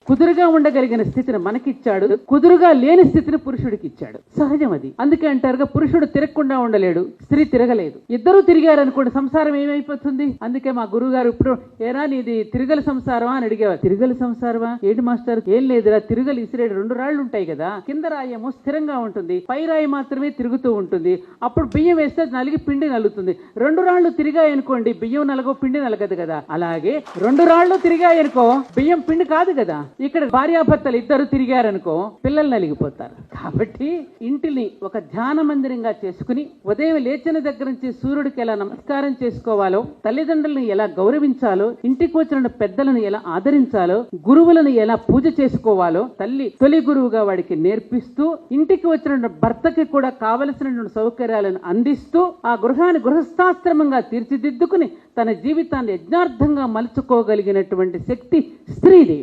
కుదురుగా ఉండగలిగిన స్థితిని మనకిచ్చాడు, కుదురుగా లేని స్థితిని పురుషుడికి ఇచ్చాడు. సహజం అది. అందుకే అంటారుగా, పురుషుడు తిరగకుండా ఉండలేడు, స్త్రీ తిరగలేదు. ఇద్దరూ తిరిగారనుకోండి సంసారం ఏమైపోతుంది. అందుకే మా గురువు గారు ఇప్పుడు ఏరా నీది తిరగల సంసారమా అని అడిగేవారు. తిరగల సంసారమా ఏంటి మాస్టర్? ఏం లేదురా, తిరగలు ఇసిరేడు 2 రాళ్లు ఉంటాయి కదా, కింద రాయేమో స్థిరంగా ఉంటుంది, పై రాయి మాత్రమే తిరుగుతూ ఉంటుంది. అప్పుడు బియ్యం వేస్తే నలిగి పిండి నలుగుతుంది. 2 రాళ్లు తిరిగాయనుకోండి బియ్యం నలగో, పిండి నలగదు కదా. అలాగే 2 రాళ్లు తిరిగాయనుకో బియ్యం పిండి కాదు కదా. ఇక్కడ భార్యాభర్తలు ఇద్దరు తిరిగారనుకో పిల్లలు నలిగిపోతారు. కాబట్టి ఇంటిని ఒక ధ్యాన మందిరంగా చేసుకుని ఉదయం లేచిన దగ్గర నుంచి సూర్యుడికి ఎలా నమస్కారం చేసుకోవాలో, తల్లిదండ్రులను ఎలా గౌరవించాలో, ఇంటికి వచ్చిన పెద్దలను ఎలా ఆదరించాలో, గురువులను ఎలా పూజ చేసుకోవాలో తల్లి తొలి గురువుగా వాడికి నేర్పిస్తూ, ఇంటికి వచ్చిన భర్తకి కూడా కావలసిన సౌకర్యాలను అందిస్తూ ఆ గృహాన్ని గృహస్థాశ్రమంగా తీర్చిదిద్దుకుని తన జీవితాన్ని యజ్ఞార్థంగా మలుచుకోగలిగినటువంటి శక్తి స్త్రీది.